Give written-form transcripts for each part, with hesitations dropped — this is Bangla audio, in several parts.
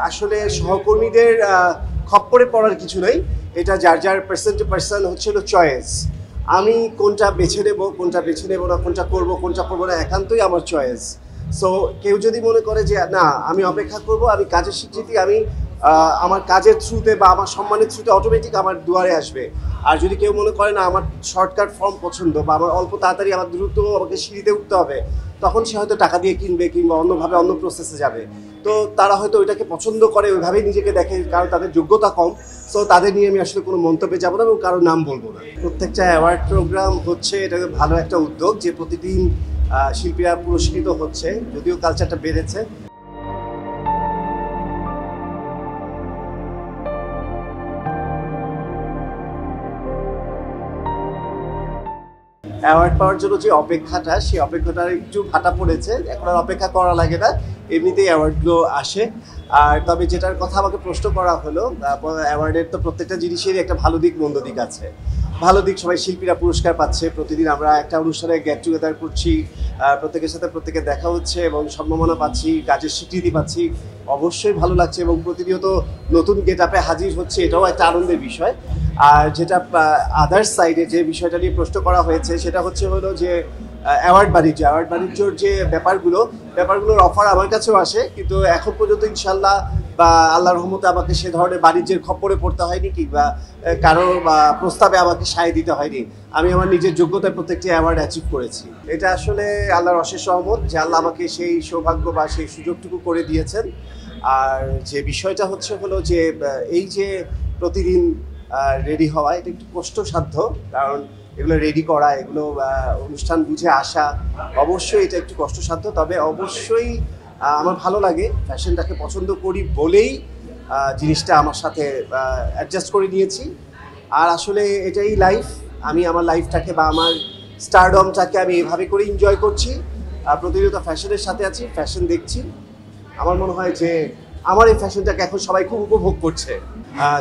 আসলে সহকর্মীদের খপ্পরে পড়ার কিছু নেই, এটা যার যার পার্সন টু পার্সন হচ্ছিল চয়েস। আমি কোনটা বেছে নেব কোনটা বেছে নেব না, কোনটা করব কোনটা করবো না, একান্তই আমার চয়েস। সো কেউ যদি মনে করে যে না আমি অপেক্ষা করব, আমি কাজের স্বীকৃতি আমি আমার কাজের থ্রুতে বা আমার সম্মানের থ্রুতে অটোমেটিক আমার দুয়ারে আসবে। আর যদি কেউ মনে করে না আমার শর্টকাট ফর্ম পছন্দ বা আমার অল্প তাড়াতাড়ি আমার দ্রুত আমাকে সিঁড়িতে উঠতে হবে, তখন সে হয়তো টাকা দিয়ে কিনবে কিংবা অন্যভাবে অন্য প্রসেসে যাবে। তো তারা হয়তো ওইটাকে পছন্দ করে, ওইভাবেই নিজেকে দেখে, কারণ তাদের যোগ্যতা কম। সো তাদের নিয়ে আমি আসলে কোনো মন্তব্যে যাবো না এবং কারোর নাম বলবো না। প্রত্যেকটা অ্যাওয়ার্ড প্রোগ্রাম হচ্ছে এটা ভালো একটা উদ্যোগ যে প্রতিদিন শিল্পীরা পুরস্কৃত হচ্ছে, যদিও কালচারটা বেড়েছে। অ্যাওয়ার্ড পাওয়ার জন্য যে অপেক্ষাটা, সেই অপেক্ষাটার একটু ভাটা পড়েছে, এখন আর অপেক্ষা করা লাগে না, এমনিতেই অ্যাওয়ার্ডগুলো আসে। আর তবে যেটার কথা আমাকে প্রশ্ন করা হলো, অ্যাওয়ার্ডের তো প্রত্যেকটা জিনিসেরই একটা ভালো দিক মন্দ দিক আছে। ভালো দিক, সবাই শিল্পীরা পুরস্কার পাচ্ছে, প্রতিদিন আমরা একটা অনুষ্ঠানে গেট টুগেদার করছি, প্রত্যেকের সাথে প্রত্যেকের দেখা হচ্ছে এবং সম্মাননা পাচ্ছি, কাজের স্বীকৃতি পাচ্ছি, অবশ্যই ভালো লাগছে এবং প্রতিনিয়ত নতুন গেট আপে হাজির হচ্ছে, এটাও একটা আনন্দের বিষয়। আর যেটা আদার্স সাইডে যে বিষয়টা নিয়ে প্রশ্ন করা হয়েছে সেটা হলো যে অ্যাওয়ার্ড বাণিজ্যর যে ব্যাপারগুলোর অফার আমার কাছেও আসে, কিন্তু এখন পর্যন্ত ইনশাল্লাহ বা আল্লাহর রহমতে আমাকে সে ধরনের বাণিজ্যের খপ্পরে পড়তে হয়নি কিংবা কারো প্রস্তাবে আমাকে সায় দিতে হয়নি। আমি আমার নিজের যোগ্যতায় প্রত্যেকটি অ্যাওয়ার্ড অ্যাচিভ করেছি। এটা আসলে আল্লাহর অশেষ রহমত যে আল্লাহ আমাকে সেই সৌভাগ্য বা সেই সুযোগটুকু করে দিয়েছেন। আর যে বিষয়টা হলো যে এই যে প্রতিদিন রেডি হওয়া, এটা একটু কষ্টসাধ্য, কারণ এগুলো রেডি করা, এগুলো অনুষ্ঠান বুঝে আসা, অবশ্যই এটা একটু কষ্টসাধ্য। তবে অবশ্যই আমার ভালো লাগে, ফ্যাশনটাকে পছন্দ করি বলেই জিনিসটা আমার সাথে অ্যাডজাস্ট করে নিয়েছি। আর আসলে এটাই লাইফ, আমি আমার লাইফটাকে বা আমার স্টারডমটাকে আমি এভাবে করে এনজয় করছি। প্রতিনিয়ত ফ্যাশনের সাথে আছি, ফ্যাশন দেখছি। আমার মনে হয় যে আমার এই ফ্যাশনটাকে এখন সবাই খুব উপভোগ করছে।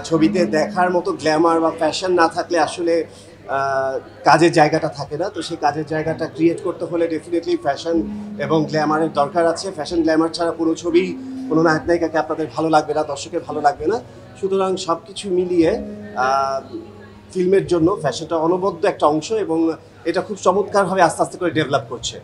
ছবিতে দেখার মতো গ্ল্যামার বা ফ্যাশন না থাকলে আসলে কাজের জায়গাটা থাকে না। তো সেই কাজের জায়গাটা ক্রিয়েট করতে হলে ডেফিনেটলি ফ্যাশন এবং গ্ল্যামারের দরকার আছে। ফ্যাশন গ্ল্যামার ছাড়া কোনো ছবি, কোনো নায়ক নায়িকাকে আপনাদের ভালো লাগবে না, দর্শকের ভালো লাগবে না। সুতরাং সব কিছু মিলিয়ে ফিল্মের জন্য ফ্যাশনটা অনবদ্য একটা অংশ এবং এটা খুব চমৎকারভাবে আস্তে আস্তে করে ডেভেলপ করছে।